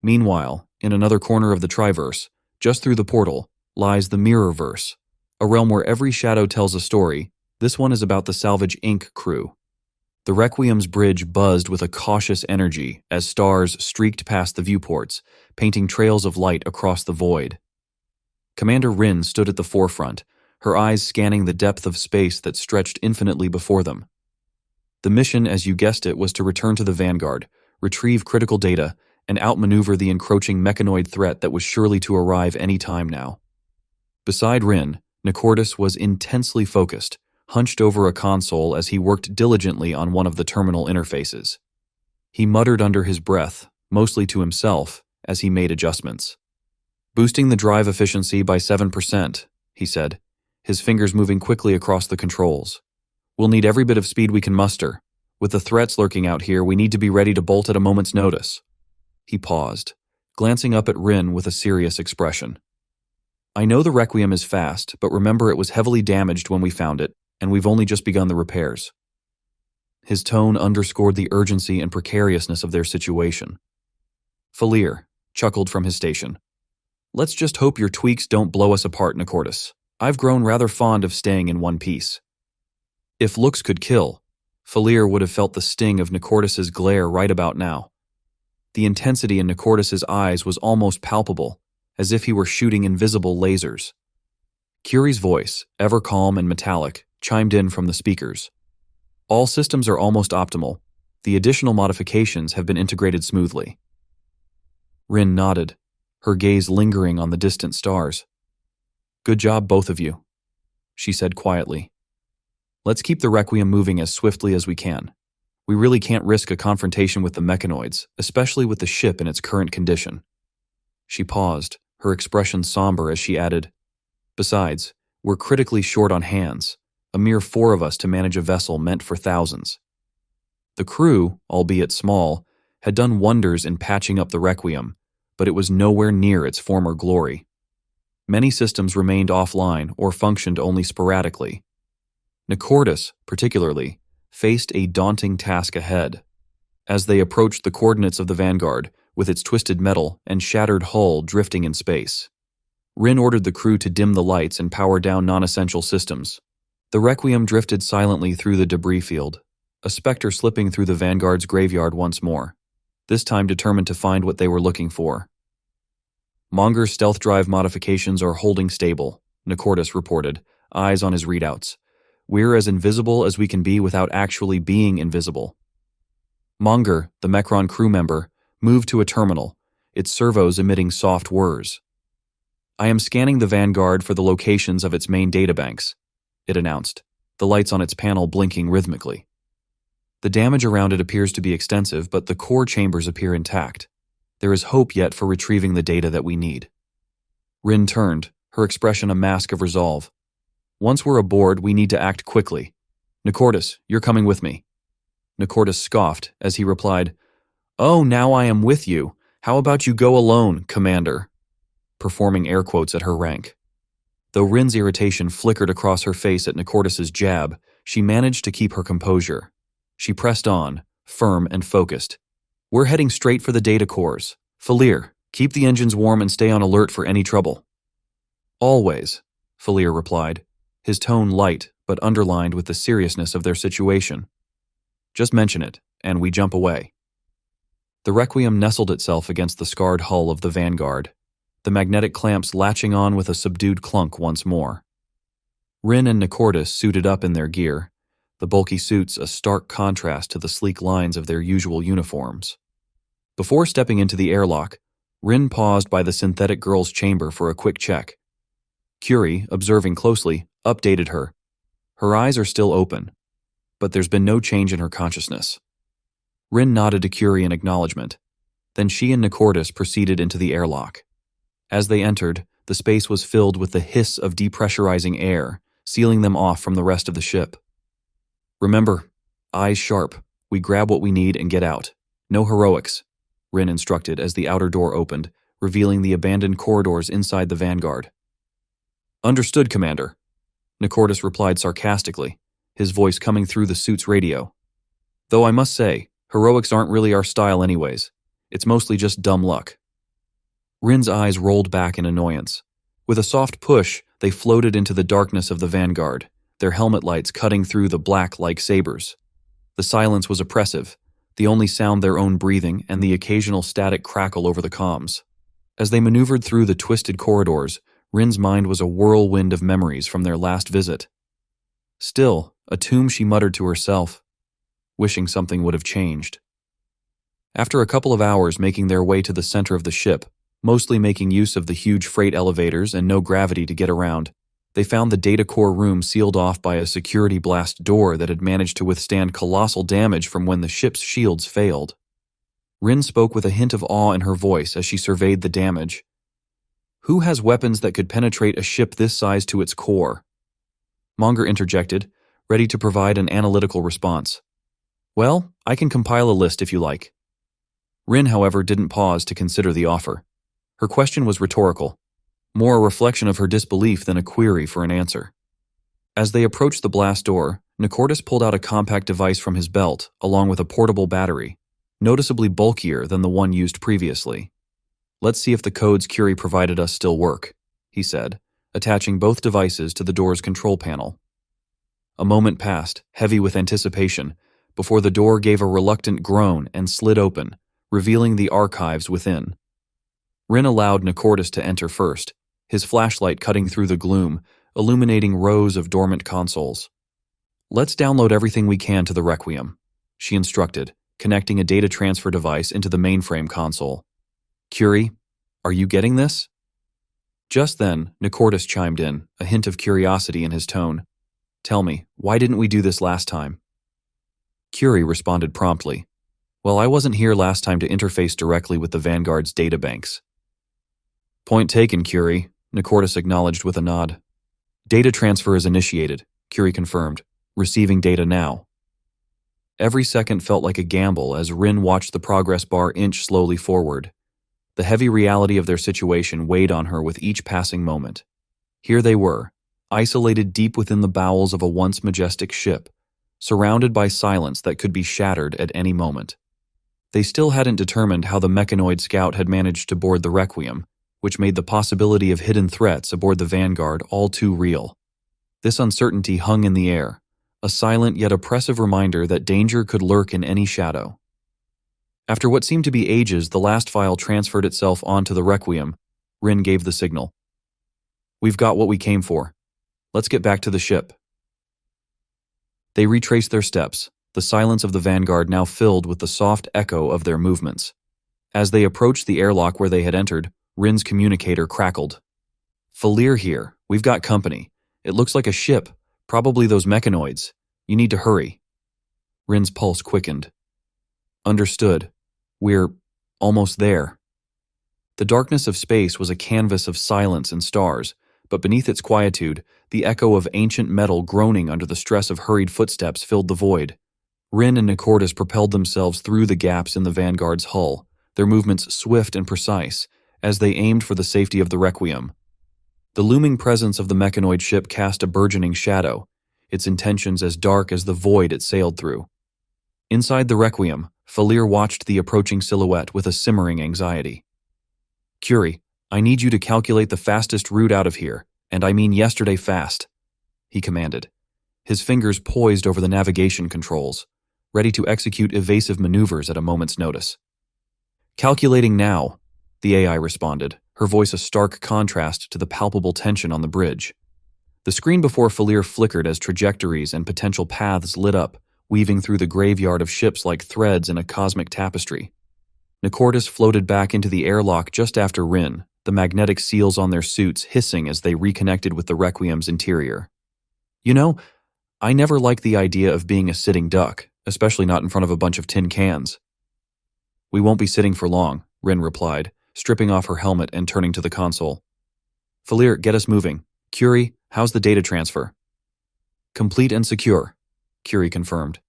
Meanwhile, in another corner of the Triverse, just through the portal, lies the Mirrorverse, a realm where every shadow tells a story. This one is about the Salvage Inc. crew. The Requiem's bridge buzzed with a cautious energy as stars streaked past the viewports, painting trails of light across the void. Commander Rin stood at the forefront, her eyes scanning the depth of space that stretched infinitely before them. The mission, as you guessed it, was to return to the Vanguard, retrieve critical data, and outmaneuver the encroaching mechanoid threat that was surely to arrive any time now. Beside Rin, Nicordus was intensely focused, hunched over a console as he worked diligently on one of the terminal interfaces. He muttered under his breath, mostly to himself, as he made adjustments. "Boosting the drive efficiency by 7%, he said, his fingers moving quickly across the controls. "We'll need every bit of speed we can muster. With the threats lurking out here, we need to be ready to bolt at a moment's notice." He paused, glancing up at Rin with a serious expression. "I know the Requiem is fast, but remember it was heavily damaged when we found it, and we've only just begun the repairs." His tone underscored the urgency and precariousness of their situation. Falir chuckled from his station. "Let's just hope your tweaks don't blow us apart, Nicordus. I've grown rather fond of staying in one piece." If looks could kill, Falir would have felt the sting of Nicordus's glare right about now. The intensity in Nicordus's eyes was almost palpable, as if he were shooting invisible lasers. Curie's voice, ever calm and metallic, chimed in from the speakers. "All systems are almost optimal. The additional modifications have been integrated smoothly." Rin nodded, her gaze lingering on the distant stars. "Good job, both of you," she said quietly. "Let's keep the Requiem moving as swiftly as we can. We really can't risk a confrontation with the mechanoids, especially with the ship in its current condition." She paused, her expression somber as she added, "Besides, we're critically short on hands, a mere 4 of us to manage a vessel meant for thousands." The crew, albeit small, had done wonders in patching up the Requiem, but it was nowhere near its former glory. Many systems remained offline or functioned only sporadically. Nicordus, particularly, faced a daunting task ahead. As they approached the coordinates of the Vanguard, with its twisted metal and shattered hull drifting in space, Rin ordered the crew to dim the lights and power down non-essential systems. The Requiem drifted silently through the debris field, a specter slipping through the Vanguard's graveyard once more, this time determined to find what they were looking for. "Monger's stealth drive modifications are holding stable," Nicordus reported, eyes on his readouts. "We're as invisible as we can be without actually being invisible." Monger, the Mechron crew member, moved to a terminal, its servos emitting soft whirs. "I am scanning the Vanguard for the locations of its main databanks," it announced, the lights on its panel blinking rhythmically. "The damage around it appears to be extensive, but the core chambers appear intact. There is hope yet for retrieving the data that we need." Rin turned, her expression a mask of resolve. "Once we're aboard, we need to act quickly. Nicordus, you're coming with me." Nicordus scoffed as he replied, "Oh, now I am with you. How about you go alone, Commander?" performing air quotes at her rank. Though Rin's irritation flickered across her face at Nicordus's jab, she managed to keep her composure. She pressed on, firm and focused. "We're heading straight for the data cores. Falir, keep the engines warm and stay on alert for any trouble." "Always," Falir replied, his tone light but underlined with the seriousness of their situation. "Just mention it, and we jump away." The Requiem nestled itself against the scarred hull of the Vanguard, the magnetic clamps latching on with a subdued clunk once more. Rin and Nicordus suited up in their gear, the bulky suits a stark contrast to the sleek lines of their usual uniforms. Before stepping into the airlock, Rin paused by the synthetic girl's chamber for a quick check. Curie, observing closely, updated her. Her eyes are still open, but there's been no change in her consciousness. Rin nodded to Curie in acknowledgement. Then she and Nicordus proceeded into the airlock. As they entered, the space was filled with the hiss of depressurizing air, sealing them off from the rest of the ship. "Remember, eyes sharp, we grab what we need and get out. No heroics," Rin instructed as the outer door opened, revealing the abandoned corridors inside the Vanguard. "Understood, Commander," Nicordus replied sarcastically, his voice coming through the suit's radio. "Though I must say, heroics aren't really our style anyways. It's mostly just dumb luck. Rin's eyes rolled back in annoyance. With a soft push, they floated into the darkness of the Vanguard, their helmet lights cutting through the black like sabers. The silence was oppressive, the only sound their own breathing and the occasional static crackle over the comms. As they maneuvered through the twisted corridors, Rin's mind was a whirlwind of memories from their last visit. Still, a tomb, she muttered to herself, wishing something would have changed. After a couple of hours making their way to the center of the ship, mostly making use of the huge freight elevators and no gravity to get around, they found the data core room sealed off by a security blast door that had managed to withstand colossal damage from when the ship's shields failed. Rin spoke with a hint of awe in her voice as she surveyed the damage. Who has weapons that could penetrate a ship this size to its core? Monger interjected, ready to provide an analytical response. Well, I can compile a list if you like. Rin, however, didn't pause to consider the offer. Her question was rhetorical, more a reflection of her disbelief than a query for an answer. As they approached the blast door, Nicortis pulled out a compact device from his belt, along with a portable battery, noticeably bulkier than the one used previously. Let's see if the codes Curie provided us still work, he said, attaching both devices to the door's control panel. A moment passed, heavy with anticipation, before the door gave a reluctant groan and slid open, revealing the archives within. Rin allowed Nicortis to enter first, his flashlight cutting through the gloom, illuminating rows of dormant consoles. Let's download everything we can to the Requiem, she instructed, connecting a data transfer device into the mainframe console. Curie, are you getting this? Just then, Nicortis chimed in, a hint of curiosity in his tone. Tell me, why didn't we do this last time? Curie responded promptly. Well, I wasn't here last time to interface directly with the Vanguard's databanks. Point taken, Curie, Nicortis acknowledged with a nod. Data transfer is initiated, Curie confirmed, receiving data now. Every second felt like a gamble as Rin watched the progress bar inch slowly forward. The heavy reality of their situation weighed on her with each passing moment. Here they were, isolated deep within the bowels of a once majestic ship, surrounded by silence that could be shattered at any moment. They still hadn't determined how the mechanoid scout had managed to board the Requiem, which made the possibility of hidden threats aboard the Vanguard all too real. This uncertainty hung in the air, a silent yet oppressive reminder that danger could lurk in any shadow. After what seemed to be ages, the last file transferred itself onto the Requiem. Rin gave the signal. We've got what we came for. Let's get back to the ship. They retraced their steps, the silence of the Vanguard now filled with the soft echo of their movements. As they approached the airlock where they had entered, Rin's communicator crackled. Falir here. We've got company. It looks like a ship, probably those mechanoids. You need to hurry. Rin's pulse quickened. Understood. We're almost there. The darkness of space was a canvas of silence and stars, but beneath its quietude, the echo of ancient metal groaning under the stress of hurried footsteps filled the void. Rin and Nicortis propelled themselves through the gaps in the Vanguard's hull, their movements swift and precise, as they aimed for the safety of the Requiem. The looming presence of the mechanoid ship cast a burgeoning shadow, its intentions as dark as the void it sailed through. Inside the Requiem, Falir watched the approaching silhouette with a simmering anxiety. Curie, I need you to calculate the fastest route out of here, and I mean yesterday fast, he commanded, his fingers poised over the navigation controls, ready to execute evasive maneuvers at a moment's notice. Calculating now, the AI responded, her voice a stark contrast to the palpable tension on the bridge. The screen before Falir flickered as trajectories and potential paths lit up, weaving through the graveyard of ships like threads in a cosmic tapestry. Nicortis floated back into the airlock just after Rin, the magnetic seals on their suits hissing as they reconnected with the Requiem's interior. You know, I never liked the idea of being a sitting duck, especially not in front of a bunch of tin cans. We won't be sitting for long, Rin replied, stripping off her helmet and turning to the console. Falir, get us moving. Curie, how's the data transfer? Complete and secure, Curie confirmed.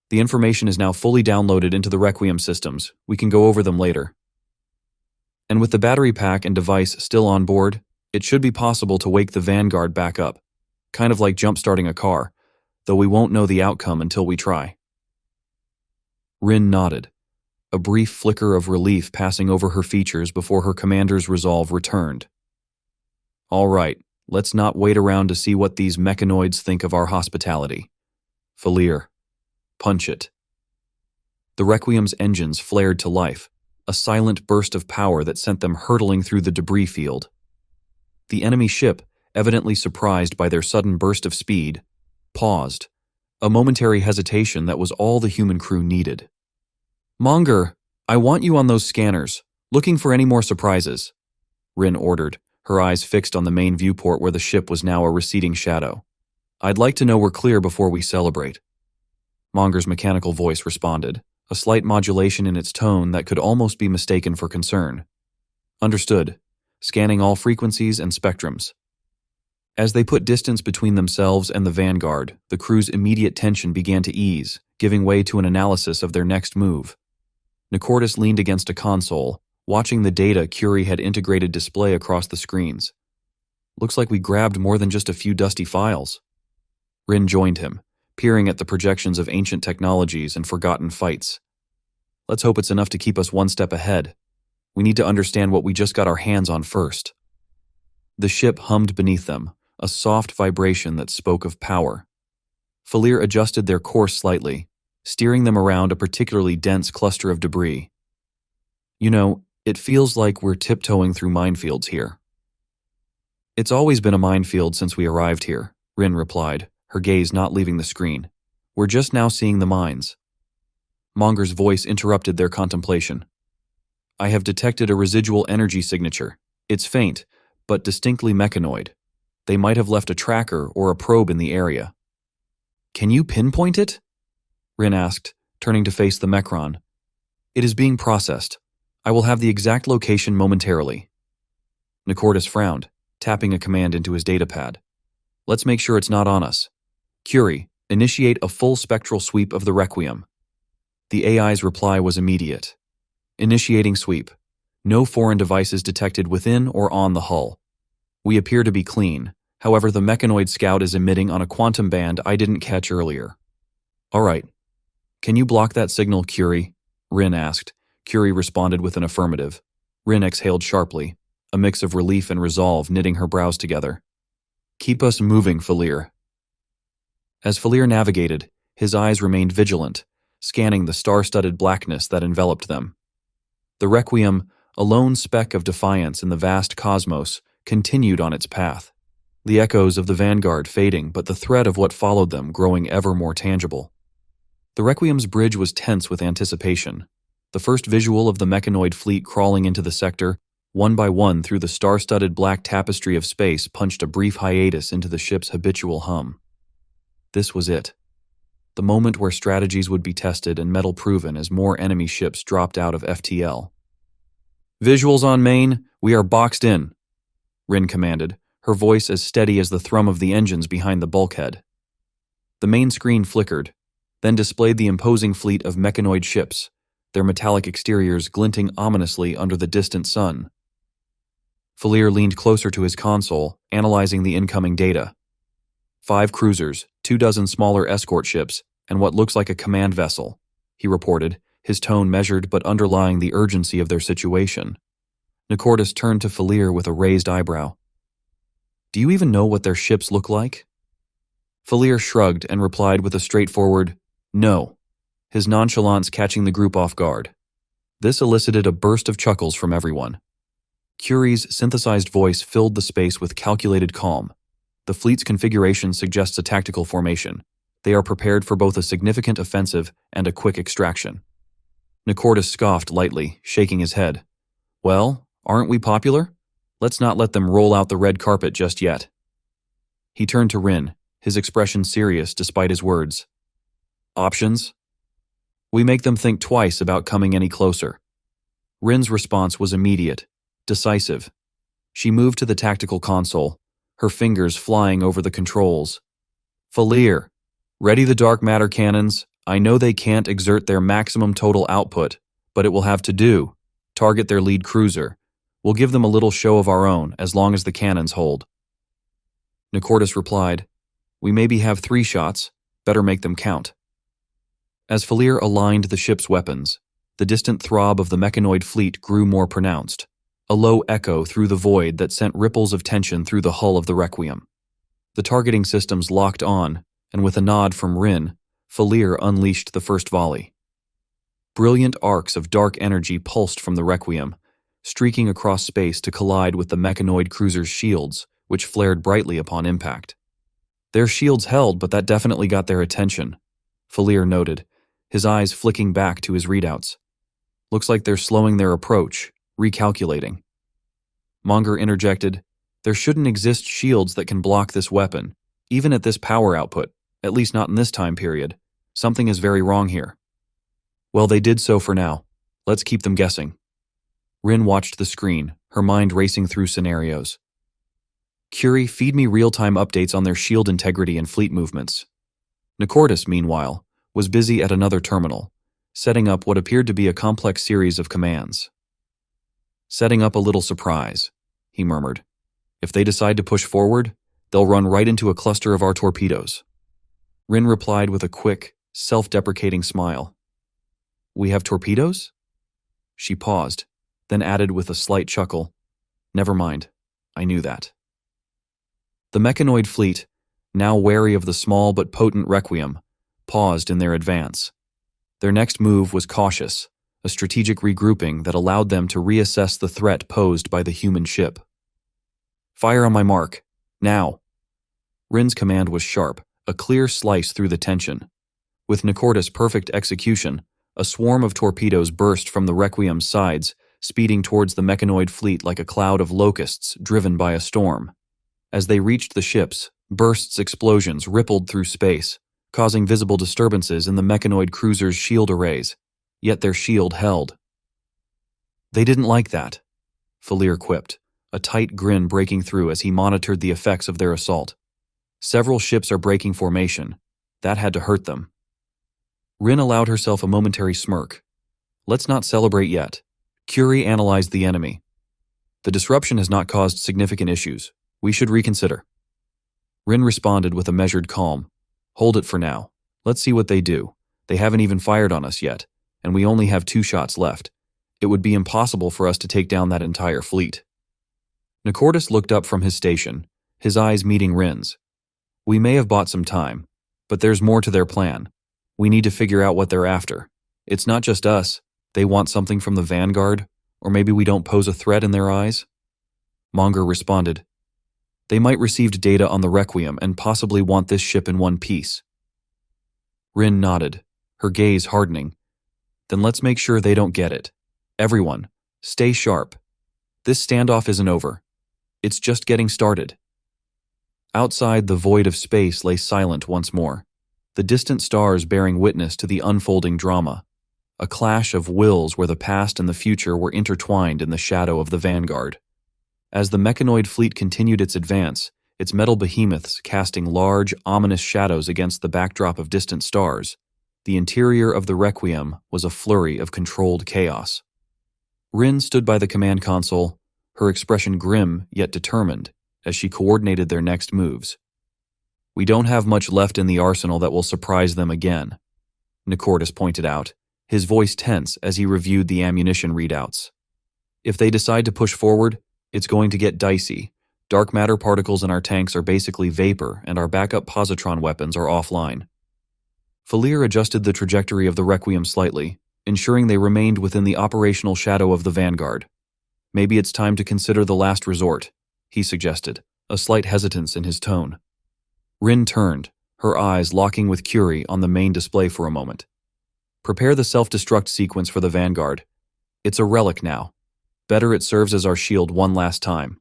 The information is now fully downloaded into the Requiem systems. We can go over them later. And with the battery pack and device still on board, it should be possible to wake the Vanguard back up, kind of like jump-starting a car, though we won't know the outcome until we try. Rin nodded. a brief flicker of relief passing over her features before her commander's resolve returned. All right, let's not wait around to see what these mechanoids think of our hospitality. Falir, punch it. The Requiem's engines flared to life, a silent burst of power that sent them hurtling through the debris field. The enemy ship, evidently surprised by their sudden burst of speed, paused, a momentary hesitation that was all the human crew needed. Monger, I want you on those scanners, looking for any more surprises, Rin ordered, her eyes fixed on the main viewport where the ship was now a receding shadow. I'd like to know we're clear before we celebrate. Monger's mechanical voice responded, a slight modulation in its tone that could almost be mistaken for concern. Understood. Scanning all frequencies and spectrums. As they put distance between themselves and the Vanguard, the crew's immediate tension began to ease, giving way to an analysis of their next move. Nicordus leaned against a console, watching the data Curie had integrated display across the screens. Looks like we grabbed more than just a few dusty files. Rin joined him, peering at the projections of ancient technologies and forgotten fights. Let's hope it's enough to keep us one step ahead. We need to understand what we just got our hands on first. The ship hummed beneath them, a soft vibration that spoke of power. Falir adjusted their course slightly, steering them around a particularly dense cluster of debris. You know, it feels like we're tiptoeing through minefields here. It's always been a minefield since we arrived here, Rin replied, her gaze not leaving the screen. We're just now seeing the mines. Monger's voice interrupted their contemplation. I have detected a residual energy signature. It's faint, but distinctly mechanoid. They might have left a tracker or a probe in the area. Can you pinpoint it? Rin asked, turning to face the Mechron. It is being processed. I will have the exact location momentarily. Nicordus frowned, tapping a command into his datapad. Let's make sure it's not on us. Curie, initiate a full spectral sweep of the Requiem. The AI's reply was immediate. Initiating sweep. No foreign devices detected within or on the hull. We appear to be clean. However, the mechanoid scout is emitting on a quantum band I didn't catch earlier. All right. Can you block that signal, Curie? Rin asked. Curie responded with an affirmative. Rin exhaled sharply, a mix of relief and resolve knitting her brows together. Keep us moving, Falir. As Falir navigated, his eyes remained vigilant, scanning the star-studded blackness that enveloped them. The Requiem, a lone speck of defiance in the vast cosmos, continued on its path, the echoes of the Vanguard fading but the threat of what followed them growing ever more tangible. The Requiem's bridge was tense with anticipation. The first visual of the mechanoid fleet crawling into the sector, one by one through the star-studded black tapestry of space, punched a brief hiatus into the ship's habitual hum. This was it. The moment where strategies would be tested and mettle proven as more enemy ships dropped out of FTL. Visuals on main, we are boxed in, Rin commanded, her voice as steady as the thrum of the engines behind the bulkhead. The main screen flickered, then displayed the imposing fleet of mechanoid ships, their metallic exteriors glinting ominously under the distant sun. Falir leaned closer to his console, analyzing the incoming data. 5 cruisers, 24 smaller escort ships, and what looks like a command vessel, he reported, his tone measured but underlying the urgency of their situation. Nicordus turned to Falir with a raised eyebrow. Do you even know what their ships look like? Falir shrugged and replied with a straightforward, no, his nonchalance catching the group off guard. This elicited a burst of chuckles from everyone. Curie's synthesized voice filled the space with calculated calm. The fleet's configuration suggests a tactical formation. They are prepared for both a significant offensive and a quick extraction. Nicordus scoffed lightly, shaking his head. Well, aren't we popular? Let's not let them roll out the red carpet just yet. He turned to Rin, his expression serious despite his words. Options? We make them think twice about coming any closer. Rin's response was immediate, decisive. She moved to the tactical console, her fingers flying over the controls. Falir, ready the dark matter cannons. I know they can't exert their maximum total output, but it will have to do. Target their lead cruiser. We'll give them a little show of our own as long as the cannons hold. Nicordus replied, We maybe have 3 shots. Better make them count. As Falir aligned the ship's weapons, The distant throb of the mechanoid fleet grew more pronounced, a low echo through the void that sent ripples of tension through the hull of the Requiem. The targeting systems locked on, and with a nod from Rin, Falir unleashed the first volley. Brilliant arcs of dark energy pulsed from the Requiem, streaking across space to collide with the mechanoid cruiser's shields, which flared brightly upon impact. Their shields held, but that definitely got their attention, Falir noted, his eyes flicking back to his readouts. Looks like they're slowing their approach, recalculating. Monger interjected, there shouldn't exist shields that can block this weapon, even at this power output, at least not in this time period. Something is very wrong here. Well, they did so for now. Let's keep them guessing. Rin watched the screen, her mind racing through scenarios. Curie, feed me real-time updates on their shield integrity and fleet movements. Nicordus, meanwhile, was busy at another terminal, setting up what appeared to be a complex series of commands. Setting up a little surprise, he murmured. If they decide to push forward, they'll run right into a cluster of our torpedoes. Rin replied with a quick, self-deprecating smile. We have torpedoes? She paused, then added with a slight chuckle, never mind, I knew that. The mechanoid fleet, now wary of the small but potent Requiem, paused in their advance. Their next move was cautious, a strategic regrouping that allowed them to reassess the threat posed by the human ship. Fire on my mark, now. Rin's command was sharp, a clear slice through the tension. With Nicordus' perfect execution, a swarm of torpedoes burst from the Requiem's sides, speeding towards the mechanoid fleet like a cloud of locusts driven by a storm. As they reached the ships, bursts explosions rippled through space, causing visible disturbances in the mechanoid cruiser's shield arrays, yet their shield held. They didn't like that, Falir quipped, a tight grin breaking through as he monitored the effects of their assault. Several ships are breaking formation. That had to hurt them. Rin allowed herself a momentary smirk. Let's not celebrate yet. Curie analyzed the enemy. The disruption has not caused significant issues. We should reconsider. Rin responded with a measured calm. Hold it for now. Let's see what they do. They haven't even fired on us yet, and we only have 2 shots left. It would be impossible for us to take down that entire fleet. Nicordus looked up from his station, his eyes meeting Rin's. We may have bought some time, but there's more to their plan. We need to figure out what they're after. It's not just us. They want something from the Vanguard, or maybe we don't pose a threat in their eyes? Monger responded. They might receive data on the Requiem and possibly want this ship in one piece. Rin nodded, her gaze hardening. Then let's make sure they don't get it. Everyone, stay sharp. This standoff isn't over. It's just getting started. Outside, the void of space lay silent once more, the distant stars bearing witness to the unfolding drama, a clash of wills where the past and the future were intertwined in the shadow of the Vanguard. As the mechanoid fleet continued its advance, its metal behemoths casting large, ominous shadows against the backdrop of distant stars, the interior of the Requiem was a flurry of controlled chaos. Rin stood by the command console, her expression grim yet determined, as she coordinated their next moves. We don't have much left in the arsenal that will surprise them again, Nicordus pointed out, his voice tense as he reviewed the ammunition readouts. If they decide to push forward, it's going to get dicey. Dark matter particles in our tanks are basically vapor, and our backup positron weapons are offline. Falir adjusted the trajectory of the Requiem slightly, ensuring they remained within the operational shadow of the Vanguard. Maybe it's time to consider the last resort, he suggested, a slight hesitance in his tone. Rin turned, her eyes locking with Curie on the main display for a moment. Prepare the self-destruct sequence for the Vanguard. It's a relic now. Better it serves as our shield one last time.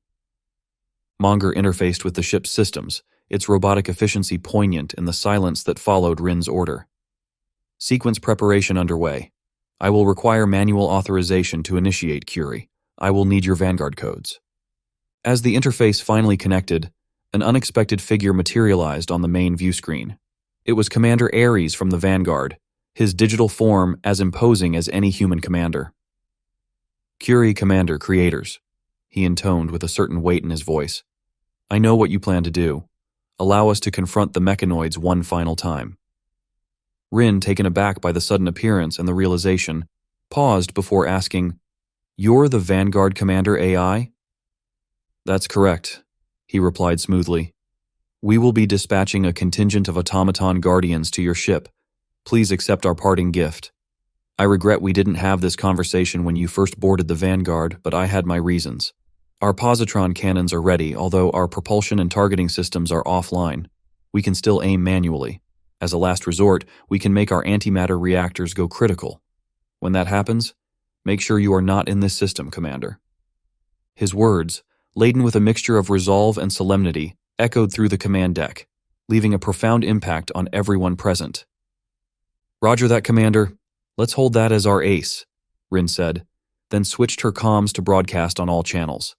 Monger interfaced with the ship's systems, its robotic efficiency poignant in the silence that followed Rin's order. Sequence preparation underway. I will require manual authorization to initiate, Curie. I will need your Vanguard codes. As the interface finally connected, an unexpected figure materialized on the main view screen. It was Commander Ares from the Vanguard, his digital form as imposing as any human commander. Curie Commander Creators, he intoned with a certain weight in his voice. I know what you plan to do. Allow us to confront the mechanoids one final time. Rin, taken aback by the sudden appearance and the realization, paused before asking, "You're the Vanguard Commander AI?" "That's correct," he replied smoothly. "We will be dispatching a contingent of automaton guardians to your ship. Please accept our parting gift. I regret we didn't have this conversation when you first boarded the Vanguard, but I had my reasons. Our positron cannons are ready, although our propulsion and targeting systems are offline. We can still aim manually. As a last resort, we can make our antimatter reactors go critical. When that happens, make sure you are not in this system, Commander." His words, laden with a mixture of resolve and solemnity, echoed through the command deck, leaving a profound impact on everyone present. "Roger that, Commander. Let's hold that as our ace," Rin said, then switched her comms to broadcast on all channels.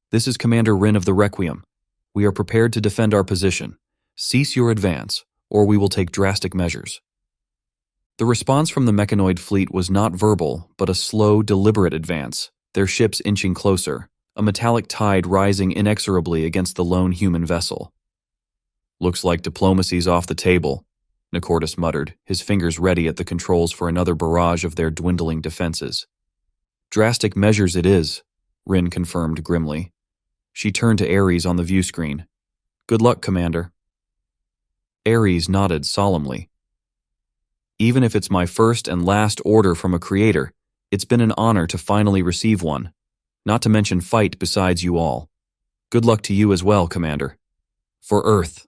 "This is Commander Rin of the Requiem. We are prepared to defend our position. Cease your advance, or we will take drastic measures." The response from the mechanoid fleet was not verbal, but a slow, deliberate advance, their ships inching closer, a metallic tide rising inexorably against the lone human vessel. "Looks like diplomacy's off the table," Nicordus muttered, his fingers ready at the controls for another barrage of their dwindling defenses. "Drastic measures it is," Rin confirmed grimly. She turned to Ares on the view screen. "Good luck, Commander." Ares nodded solemnly. "Even if it's my first and last order from a creator, it's been an honor to finally receive one, not to mention fight besides you all. Good luck to you as well, Commander. For Earth."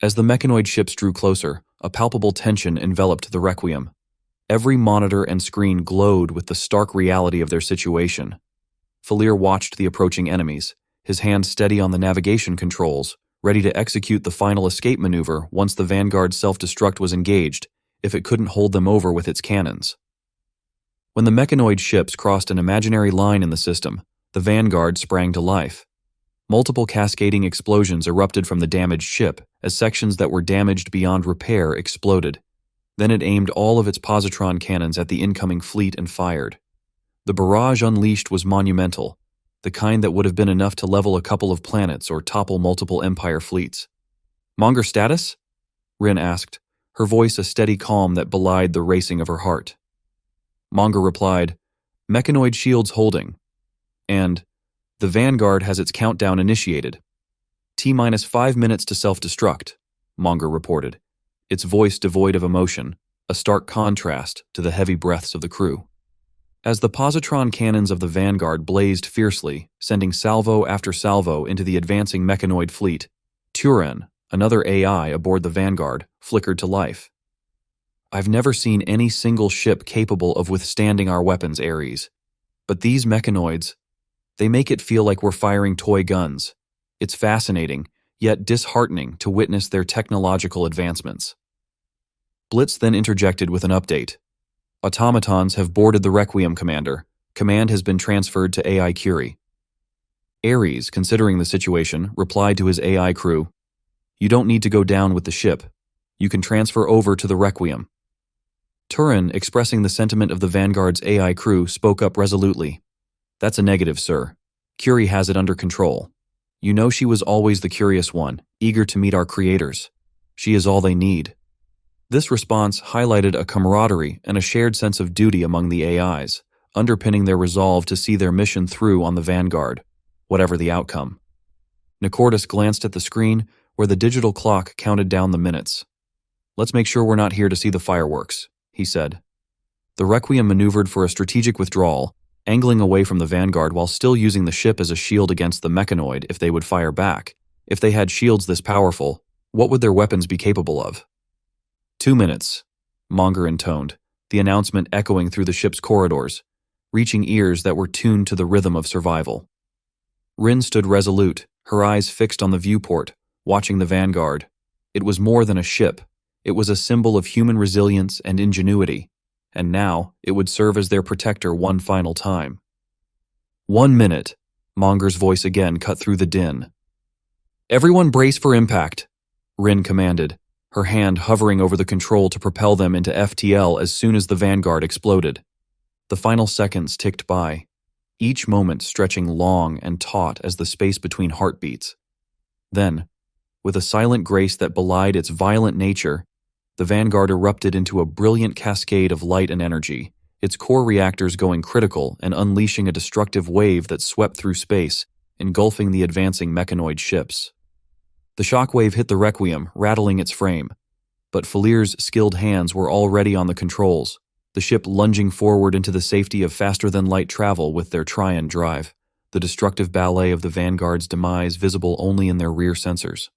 As the mechanoid ships drew closer, a palpable tension enveloped the Requiem. Every monitor and screen glowed with the stark reality of their situation. Falir watched the approaching enemies, his hand steady on the navigation controls, ready to execute the final escape maneuver once the Vanguard's self-destruct was engaged, if it couldn't hold them over with its cannons. When the mechanoid ships crossed an imaginary line in the system, the Vanguard sprang to life. Multiple cascading explosions erupted from the damaged ship as sections that were damaged beyond repair exploded. Then it aimed all of its positron cannons at the incoming fleet and fired. The barrage unleashed was monumental, the kind that would have been enough to level a couple of planets or topple multiple Empire fleets. "Monger status?" Rin asked, her voice a steady calm that belied the racing of her heart. Monger replied, "Mechanoid shields holding," and "The Vanguard has its countdown initiated. T-minus 5 minutes to self-destruct," Monger reported, its voice devoid of emotion, a stark contrast to the heavy breaths of the crew. As the positron cannons of the Vanguard blazed fiercely, sending salvo after salvo into the advancing mechanoid fleet, Turan, another AI aboard the Vanguard, flickered to life. "I've never seen any single ship capable of withstanding our weapons, Ares. But these mechanoids, they make it feel like we're firing toy guns. It's fascinating, yet disheartening to witness their technological advancements." Blitz then interjected with an update. "Automatons have boarded the Requiem, Commander. Command has been transferred to AI Curie." Ares, considering the situation, replied to his AI crew, "You don't need to go down with the ship. You can transfer over to the Requiem." Turin, expressing the sentiment of the Vanguard's AI crew, spoke up resolutely. "That's a negative, sir. Curie has it under control. You know she was always the curious one, eager to meet our creators. She is all they need." This response highlighted a camaraderie and a shared sense of duty among the AIs, underpinning their resolve to see their mission through on the Vanguard, whatever the outcome. Nicordus glanced at the screen where the digital clock counted down the minutes. "Let's make sure we're not here to see the fireworks," he said. The Requiem maneuvered for a strategic withdrawal, angling away from the Vanguard while still using the ship as a shield against the mechanoid if they would fire back. If they had shields this powerful, what would their weapons be capable of? 2 minutes, Monger intoned, the announcement echoing through the ship's corridors, reaching ears that were tuned to the rhythm of survival. Rin stood resolute, her eyes fixed on the viewport, watching the Vanguard. It was more than a ship. It was a symbol of human resilience and ingenuity, and now it would serve as their protector one final time. 1 minute, Monger's voice again cut through the din. "Everyone brace for impact," Rin commanded, her hand hovering over the control to propel them into FTL as soon as the Vanguard exploded. The final seconds ticked by, each moment stretching long and taut as the space between heartbeats. Then, with a silent grace that belied its violent nature, the Vanguard erupted into a brilliant cascade of light and energy, its core reactors going critical and unleashing a destructive wave that swept through space, engulfing the advancing mechanoid ships. The shockwave hit the Requiem, rattling its frame. But Falir's skilled hands were already on the controls, the ship lunging forward into the safety of faster-than-light travel with their Trion drive, the destructive ballet of the Vanguard's demise visible only in their rear sensors.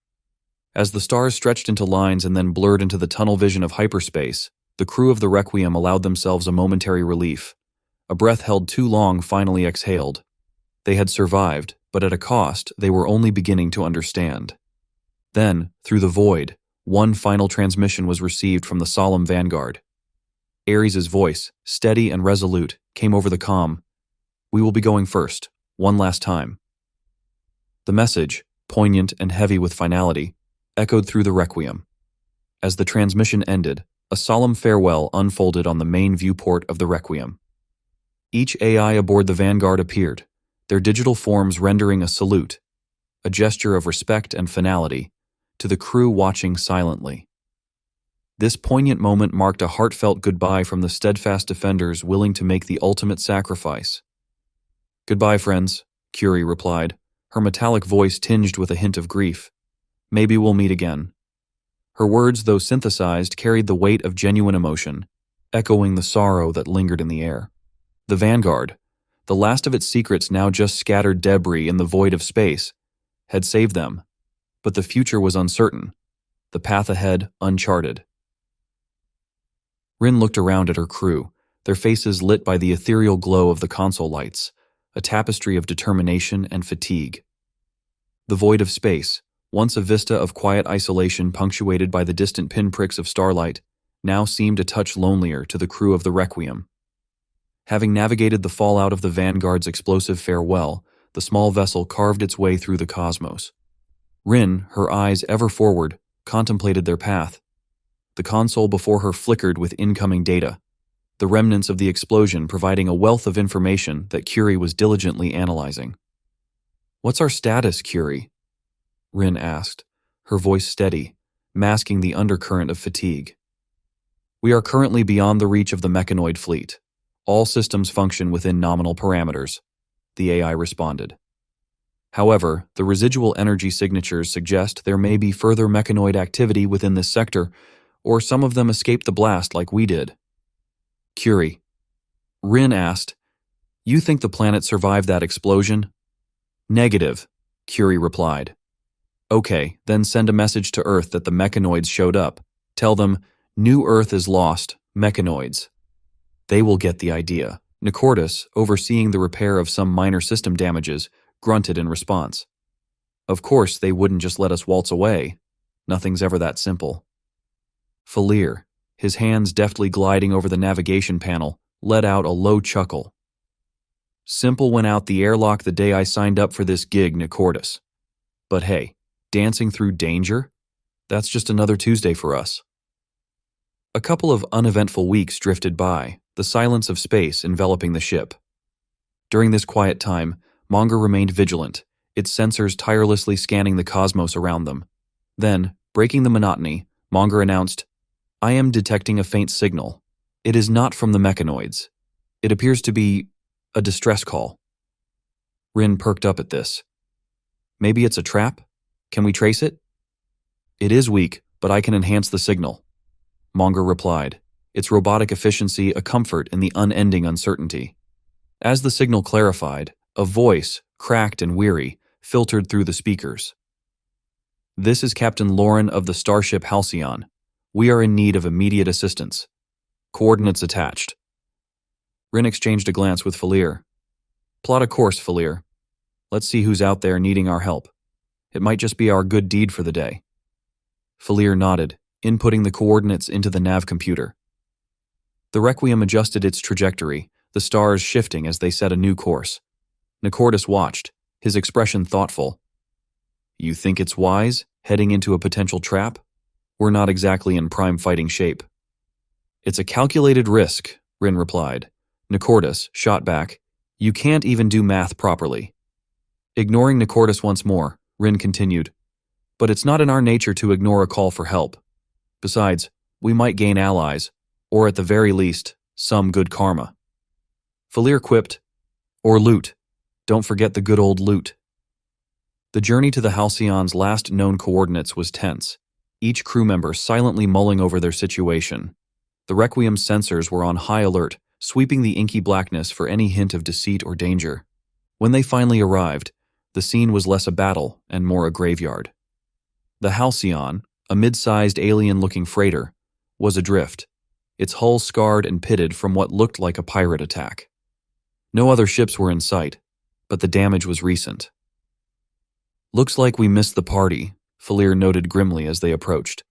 As the stars stretched into lines and then blurred into the tunnel vision of hyperspace, the crew of the Requiem allowed themselves a momentary relief. A breath held too long finally exhaled. They had survived, but at a cost they were only beginning to understand. Then, through the void, one final transmission was received from the solemn Vanguard. Ares' voice, steady and resolute, came over the comm. "We will be going first, one last time." The message, poignant and heavy with finality, echoed through the Requiem. As the transmission ended, a solemn farewell unfolded on the main viewport of the Requiem. Each AI aboard the Vanguard appeared, their digital forms rendering a salute, a gesture of respect and finality, to the crew watching silently. This poignant moment marked a heartfelt goodbye from the steadfast defenders willing to make the ultimate sacrifice. "Goodbye, friends," Curie replied, her metallic voice tinged with a hint of grief. "Maybe we'll meet again." Her words, though synthesized, carried the weight of genuine emotion, echoing the sorrow that lingered in the air. The Vanguard, the last of its secrets now just scattered debris in the void of space, had saved them. But the future was uncertain, the path ahead uncharted. Rin looked around at her crew, their faces lit by the ethereal glow of the console lights, a tapestry of determination and fatigue. The void of space, once a vista of quiet isolation punctuated by the distant pinpricks of starlight, now seemed a touch lonelier to the crew of the Requiem. Having navigated the fallout of the Vanguard's explosive farewell, the small vessel carved its way through the cosmos. Rin, her eyes ever forward, contemplated their path. The console before her flickered with incoming data, the remnants of the explosion providing a wealth of information that Curie was diligently analyzing. "What's our status, Curie?" Rin asked, her voice steady, masking the undercurrent of fatigue. "We are currently beyond the reach of the mechanoid fleet. All systems function within nominal parameters," the AI responded. "However, the residual energy signatures suggest there may be further mechanoid activity within this sector, or some of them escaped the blast like we did." "Curie," Rin asked, "you think the planet survived that explosion?" "Negative," Curie replied. "Okay, then send a message to Earth that the mechanoids showed up. Tell them, New Earth is lost, mechanoids." They will get the idea. Nicordus, overseeing the repair of some minor system damages, grunted in response. "Of course they wouldn't just let us waltz away. Nothing's ever that simple." Falir, his hands deftly gliding over the navigation panel, let out a low chuckle. "Simple went out the airlock the day I signed up for this gig, Nicordus. But hey, dancing through danger? That's just another Tuesday for us." A couple of uneventful weeks drifted by, the silence of space enveloping the ship. During this quiet time, Monger remained vigilant, its sensors tirelessly scanning the cosmos around them. Then, breaking the monotony, Monger announced, "I am detecting a faint signal. It is not from the mechanoids. It appears to be a distress call." Rin perked up at this. "Maybe it's a trap? Can we trace it?" "It is weak, but I can enhance the signal," Monger replied, its robotic efficiency a comfort in the unending uncertainty. As the signal clarified, a voice, cracked and weary, filtered through the speakers. "This is Captain Lauren of the starship Halcyon. We are in need of immediate assistance. Coordinates attached." Rin exchanged a glance with Falir. "Plot a course, Falir. Let's see who's out there needing our help. It might just be our good deed for the day." Falir nodded, inputting the coordinates into the nav computer. The Requiem adjusted its trajectory, the stars shifting as they set a new course. Nicordus watched, his expression thoughtful. "You think it's wise, heading into a potential trap? We're not exactly in prime fighting shape." "It's a calculated risk," Rin replied. Nicordus shot back, "You can't even do math properly." Ignoring Nicordus once more, Rin continued, "But it's not in our nature to ignore a call for help. Besides, we might gain allies, or at the very least, Some good karma. Falir quipped, or loot. Don't forget the good old loot. The journey to the Halcyon's last known coordinates was tense, each crew member silently mulling over their situation. The Requiem's sensors were on high alert, sweeping the inky blackness for any hint of deceit or danger. When they finally arrived, the scene was less a battle and more a graveyard. The Halcyon, a mid-sized alien-looking freighter, was adrift, its hull scarred and pitted from what looked like a pirate attack. No other ships were in sight, but the damage was recent. Looks like we missed the party, Falir noted grimly as they approached.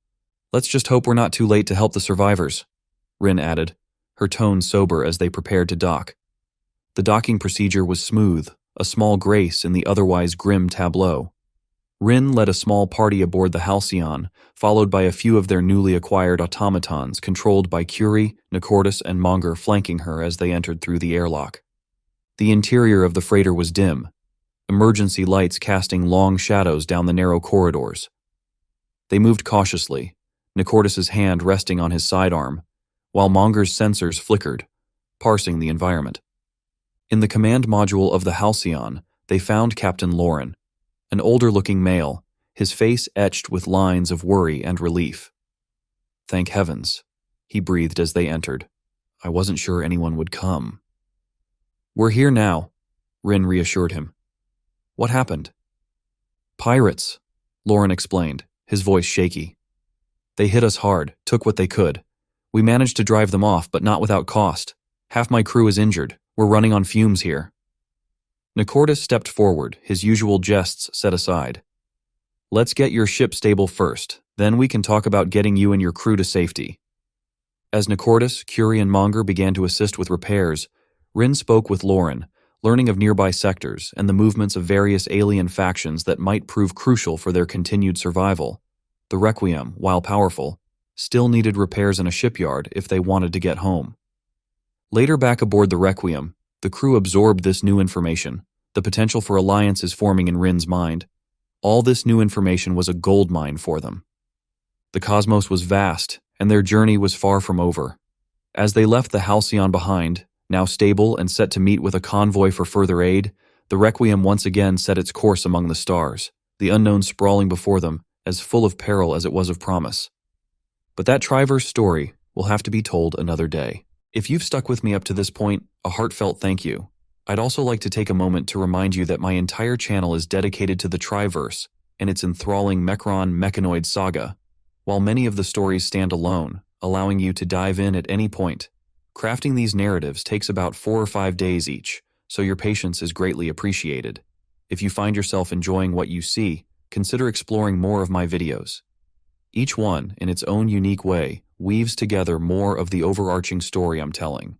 Let's just hope we're not too late to help the survivors, Rin added, her tone sober as they prepared to dock. The docking procedure was smooth, a small grace in the otherwise grim tableau. Rin led a small party aboard the Halcyon, followed by a few of their newly acquired automatons controlled by Curie, Nicordus, and Monger flanking her as they entered through the airlock. The interior of the freighter was dim, emergency lights casting long shadows down the narrow corridors. They moved cautiously, Nicordus's hand resting on his sidearm, while Monger's sensors flickered, parsing the environment. In the command module of the Halcyon, they found Captain Lauren, an older-looking male, his face etched with lines of worry and relief. Thank heavens, he breathed as they entered. I wasn't sure anyone would come. We're here now, Rin reassured him. What happened? Pirates, Lauren explained, his voice shaky. They hit us hard, took what they could. We managed to drive them off, but not without cost. Half my crew is injured. We're running on fumes here. Nicordus stepped forward, his usual jests set aside. Let's get your ship stable first, then we can talk about getting you and your crew to safety. As Nicordus, Curie, and Monger began to assist with repairs, Rin spoke with Lauren, learning of nearby sectors and the movements of various alien factions that might prove crucial for their continued survival. The Requiem, while powerful, still needed repairs in a shipyard if they wanted to get home. Later back aboard the Requiem, the crew absorbed this new information, the potential for alliances forming in Rin's mind. All this new information was a goldmine for them. The cosmos was vast, and their journey was far from over. As they left the Halcyon behind, now stable and set to meet with a convoy for further aid, the Requiem once again set its course among the stars, the unknown sprawling before them, as full of peril as it was of promise. But that Triverse story will have to be told another day. If you've stuck with me up to this point, a heartfelt thank you. I'd also like to take a moment to remind you that my entire channel is dedicated to the Triverse and its enthralling Mechron mechanoid saga. While many of the stories stand alone, allowing you to dive in at any point, crafting these narratives takes about 4 or 5 days each, so your patience is greatly appreciated. If you find yourself enjoying what you see, consider exploring more of my videos. Each one, in its own unique way, weaves together more of the overarching story I'm telling.